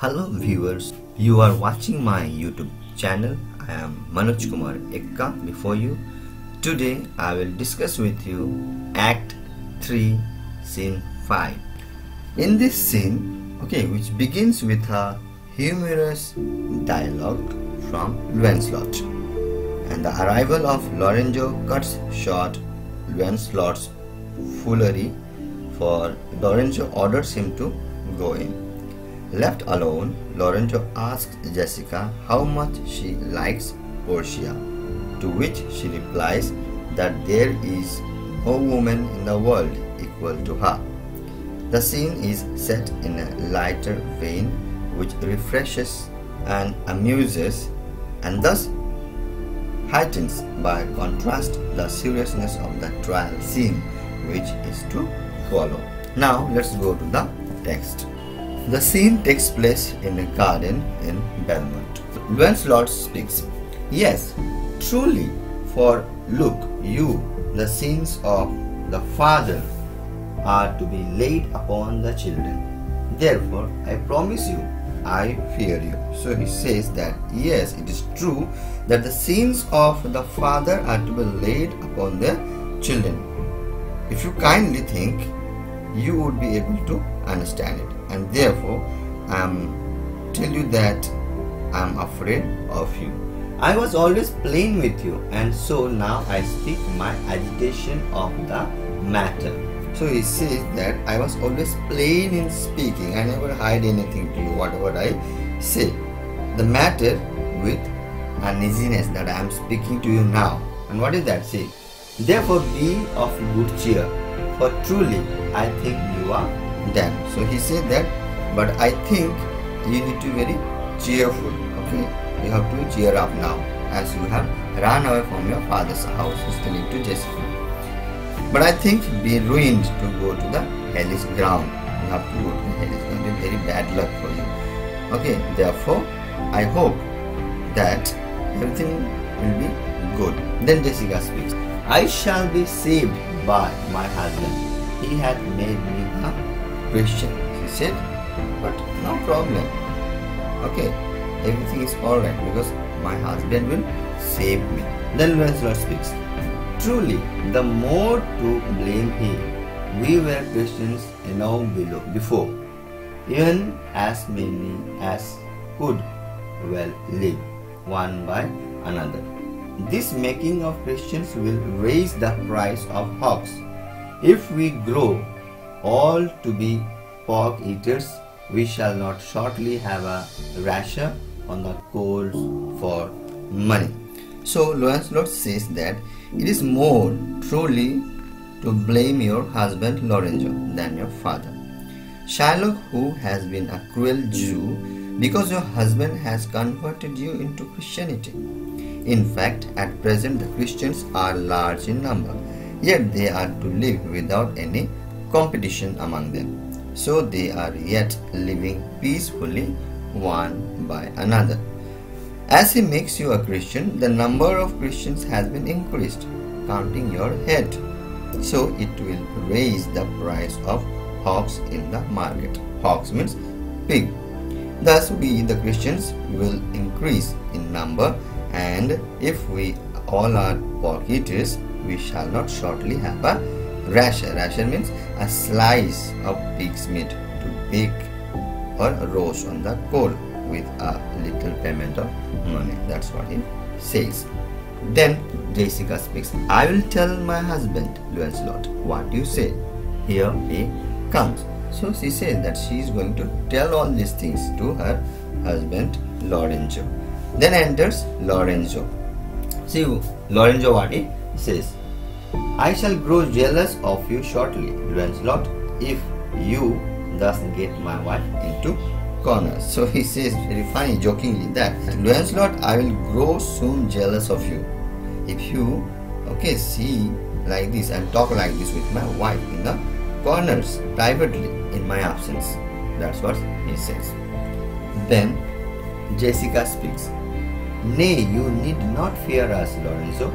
Hello viewers, you are watching my YouTube channel. I am Manoj Kumar Ekka before you. Today I will discuss with you Act 3 Scene 5. In this scene, which begins with a humorous dialogue from Lancelot, and the arrival of Lorenzo cuts short Lancelot's foolery, for Lorenzo orders him to go in. Left alone, Lorenzo asks Jessica how much she likes Portia, to which she replies that there is no woman in the world equal to her. The scene is set in a lighter vein which refreshes and amuses, and thus heightens by contrast the seriousness of the trial scene which is to follow. Now let's go to the text. The scene takes place in a garden in Belmont. Lancelot speaks. Yes, truly, for look, you, the sins of the father, are to be laid upon the children. Therefore, I promise you, I fear you. So he says that yes, it is true that the sins of the father are to be laid upon the children. If you kindly think, you would be able to understand it. And therefore, I am tell you that I am afraid of you. I was always playing with you, and so now I speak my agitation of the matter. So he says that I was always plain in speaking. I never hide anything to you, whatever I say. The matter with uneasiness that I am speaking to you now. And what is that? Say, therefore be of good cheer, for truly I think you are done. So he said that, but I think you need to be very cheerful. You have to cheer up now, as you have run away from your father's house. He's telling to Jessica. But I think be ruined to go to the hellish ground. You have to go to the hellish ground. It's very bad luck for you. Therefore I hope that everything will be good. Then Jessica speaks. I shall be saved by my husband. He had made me a Christian. She said, but no problem. Everything is alright because my husband will save me. Then Lancelot speaks. Truly, the more to blame he. We were Christians enough before, even as many as could well live one by another. This making of Christians will raise the price of hogs. If we grow all to be pork eaters, we shall not shortly have a rasher on the coals for money. So Lancelot says that it is more truly to blame your husband Lorenzo than your father, Shylock, who has been a cruel Jew, because your husband has converted you into Christianity. In fact, at present the Christians are large in number, yet they are to live without any competition among them. So they are yet living peacefully one by another. As he makes you a Christian, the number of Christians has been increased, counting your head. So it will raise the price of hogs in the market. Hogs means pig. Thus we, the Christians, will increase in number, and if we all are pork eaters, we shall not shortly have a rasher. Rasher means a slice of pig's meat to bake or roast on the coal with a little payment of money. That's what he says. Then Jessica speaks. I will tell my husband Lancelot. What do you say? Here he comes. So she says that she is going to tell all these things to her husband Lorenzo. Then enters Lorenzo. See Lorenzo what he says. I shall grow jealous of you shortly, Lancelot, if you thus get my wife into corners. So he says very funny, jokingly, that Lancelot, I will grow soon jealous of you if you see like this and talk like this with my wife in the corners privately in my absence. That's what he says. Then Jessica speaks. Nay, you need not fear us, Lorenzo.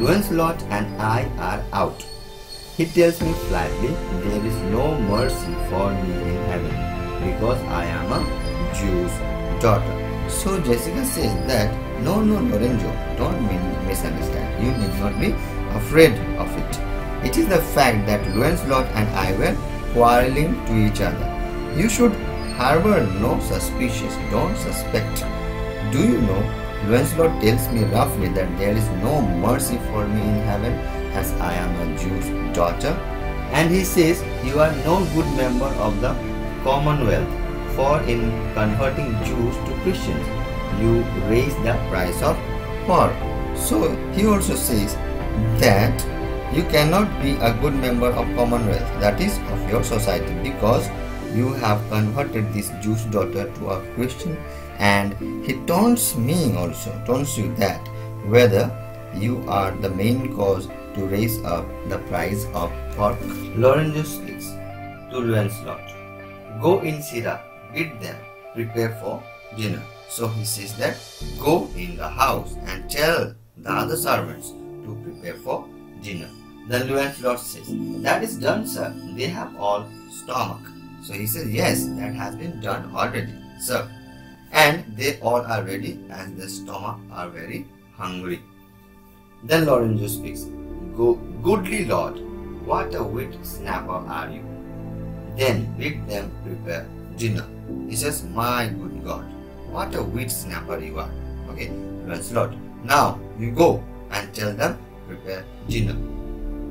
Lancelot and I are out. He tells me flatly there is no mercy for me in heaven, because I am a Jew's daughter. So Jessica says that, no, Lorenzo, don't misunderstand. You need not be afraid of it. It is the fact that Lancelot and I were quarreling to each other. You should harbor no suspicion. Don't suspect. Do you know, Lancelot tells me roughly that there is no mercy for me in heaven as I am a Jew's daughter. And he says you are no good member of the Commonwealth, for in converting Jews to Christians, you raise the price of pork. So he also says that you cannot be a good member of Commonwealth, that is of your society, because you have converted this Jew's daughter to a Christian. And he taunts me also, taunts you that whether you are the main cause to raise up the price of pork. Lorenzo speaks to Lancelot, go in Syrah, bid them prepare for dinner. So he says that go in the house and tell the other servants to prepare for dinner. Then Lancelot says, that is done, sir. They have all stomach. So he says, yes, that has been done already, sir. And they all are ready, as the stomach are very hungry. Then Lorenzo speaks, go, goodly lord, what a wit snapper are you. Then bid them prepare dinner. He says, my good God, what a wit snapper you are. Okay, Lancelot, now you go and tell them prepare dinner.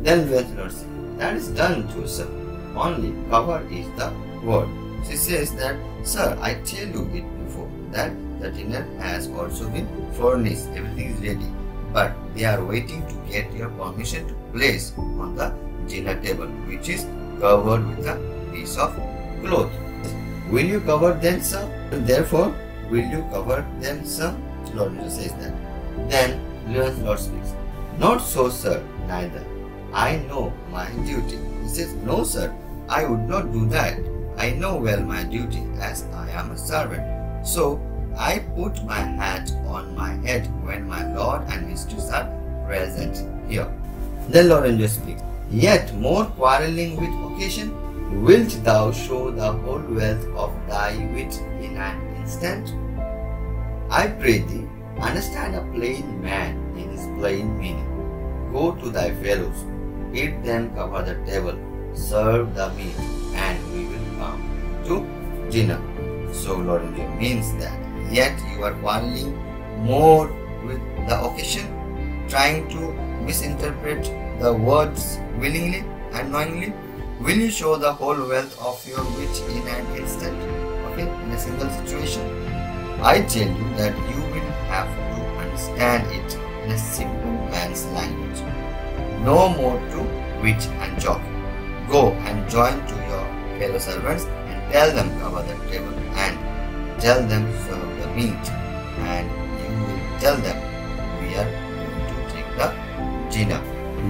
Then Lancelot says, that is done too, sir. Only cover is the word. She says that, sir, I tell you it before that the dinner has also been furnished. Everything is ready. But they are waiting to get your permission to place on the dinner table, which is covered with a piece of cloth. Will you cover them, sir? Therefore, will you cover them, sir? Lorenzo says that. Then Lancelot speaks, not so, sir, neither. I know my duty. He says, no, sir, I would not do that. I know well my duty, as I am a servant. So I put my hat on my head when my lord and mistress are present here. Then Lorenzo speaks, yet more quarreling with occasion, wilt thou show the whole wealth of thy wit in an instant? I pray thee, understand a plain man in his plain meaning. Go to thy fellows, bid them cover the table, serve the meat, and we will come to dinner. So Lorenzo means that, yet you are quarreling more with the occasion, trying to misinterpret the words willingly and knowingly. Will you show the whole wealth of your wit in an instant, okay, in a single situation? I tell you that you will have to understand it in a simple man's language. No more to wit and joke. Go and join to your fellow servants and tell them cover the table and tell them serve the meat, and you will tell them we are going to take the dinner.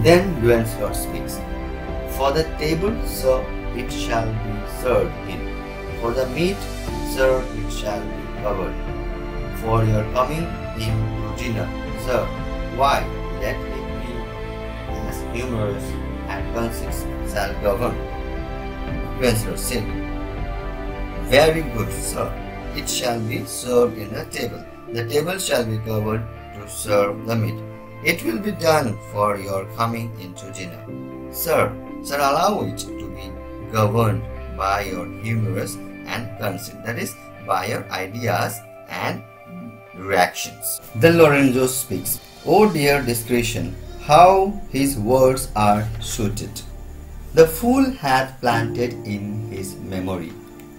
Then Lancelot speaks, for the table, sir, it shall be served in. For the meat, sir, it shall be covered. For your coming in to dinner, sir, why, let it be as humorous and concise shall govern. Lancelot said, very good, sir. It shall be served in the table. The table shall be covered to serve the meat. It will be done for your coming into dinner. Sir, allow it to be governed by your humorous and conceit, that is, by your ideas and reactions. Then Lorenzo speaks, oh dear discretion, how his words are suited. The fool hath planted in his memory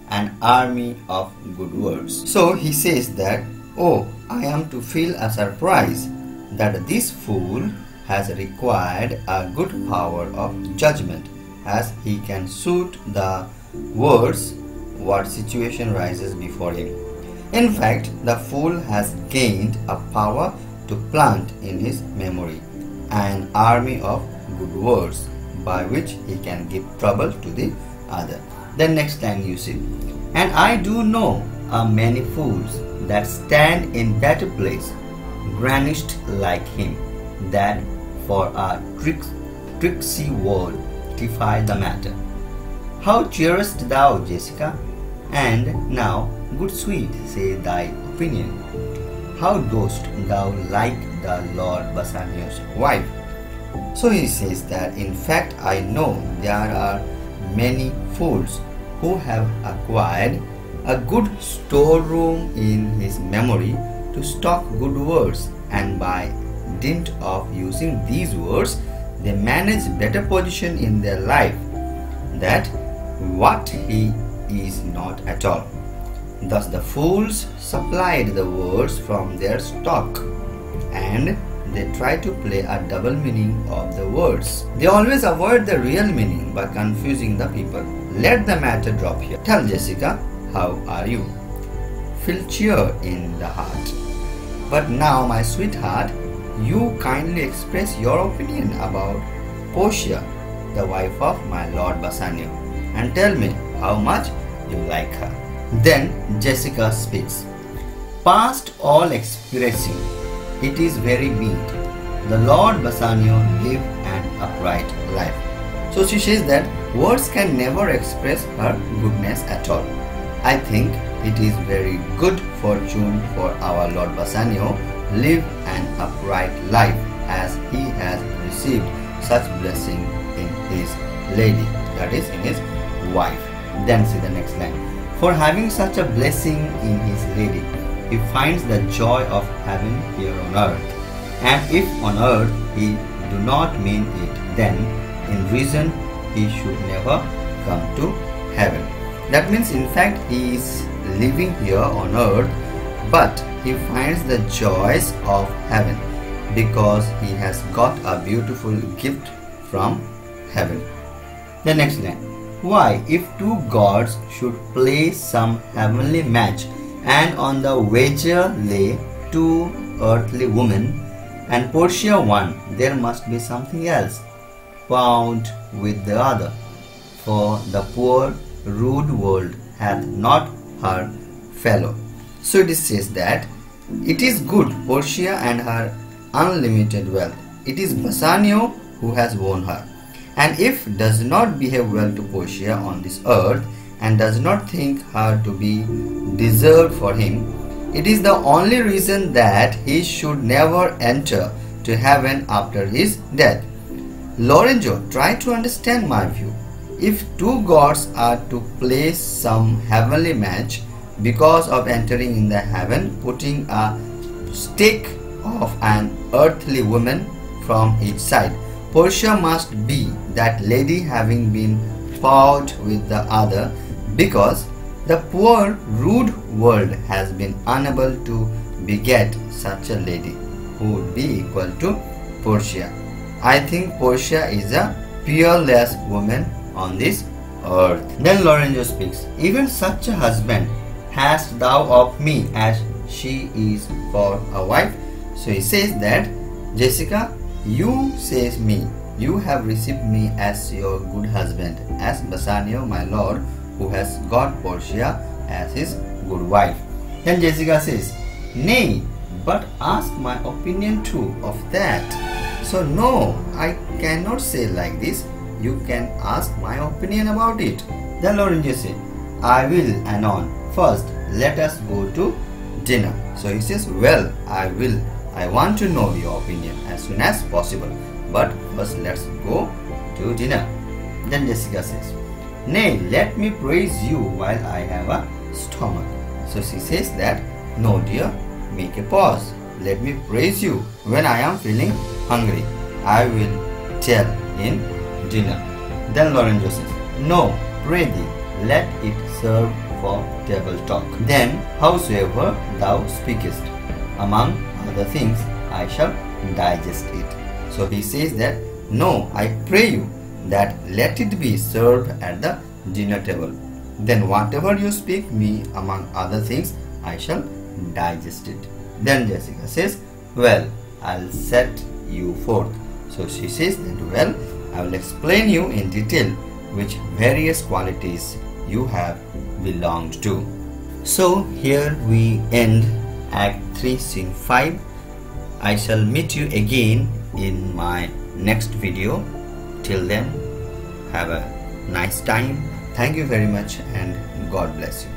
an army of good words. So he says that, oh, I am to feel a surprise that this fool has required a good power of judgment, as he can suit the words what situation rises before him. In fact, the fool has gained a power to plant in his memory an army of good words by which he can give trouble to the other. The next line you see, and I do know a many fools that stand in that place, garnished like him, that for a tricksy word defy the matter. How cheerest thou, Jessica? And now Good sweet, say thy opinion. How dost thou like the Lord Bassanio's wife? So he says that, in fact, I know there are many fools who have acquired a good storeroom in his memory to stock good words, and by dint of using these words, they manage better position in their life than what he is not at all. Thus the fools supplied the words from their stock, and they try to play a double meaning of the words. They always avoid the real meaning by confusing the people. Let the matter drop here. Tell Jessica, how are you? Feel cheer in the heart. But now, my sweetheart, you kindly express your opinion about Portia, the wife of my Lord Bassanio, and tell me how much you like her. Then Jessica speaks. Past all expressing, it is very meet. The Lord Bassanio lived an upright life. So she says that words can never express her goodness at all. I think it is very good fortune for our Lord Bassanio live an upright life, as he has received such blessing in his lady, that is in his wife. Then see the next line. For having such a blessing in his lady, he finds the joy of heaven here on earth. And if on earth he do not mean it, then in reason he should never come to heaven. That means, in fact, he is living here on earth, but he finds the joys of heaven because he has got a beautiful gift from heaven. The next line. Why, if two gods should play some heavenly match, and on the wager lay two earthly women, and Portia one, there must be something else found with the other. For the poor rude world hath not her fellow. So it says that it is good Portia and her unlimited wealth. It is Bassanio who has won her. And if does not behave well to Portia on this earth, and does not think her to be deserved for him, it is the only reason that he should never enter to heaven after his death. Lorenzo, try to understand my view. If two gods are to play some heavenly match, because of entering in the heaven, putting a stake of an earthly woman from each side, Portia must be that lady, having been fought with the other, because the poor rude world has been unable to beget such a lady who would be equal to Portia. I think Portia is a peerless woman on this earth. Then Lorenzo speaks. Even such a husband hast thou of me, as she is for a wife. So he says that, Jessica, you says me, you have received me as your good husband, as Bassanio my lord, who has got Portia as his good wife. Then Jessica says, nay, but ask my opinion too of that. So no, I cannot say like this. You can ask my opinion about it. Then Lorenzo says, I will anon. First, let us go to dinner. So he says, well, I will. I want to know your opinion as soon as possible. But first, let's go to dinner. Then Jessica says, nay, let me praise you while I have a stomach. So she says that, no dear, make a pause. Let me praise you when I am feeling hungry. I will tell in dinner. Then Lorenzo says, no, pray thee, let it serve for table talk. Then, howsoever thou speakest, among other things, I shall digest it. So he says that, no, I pray you that let it be served at the dinner table. Then whatever you speak me among other things, I shall digest it. Then Jessica says, well, I'll set you forth. So she says that, well, I will explain you in detail which various qualities you have belonged to. So here we end Act 3 Scene 5. I shall meet you again in my next video. Till then, have a nice time. Thank you very much and God bless you.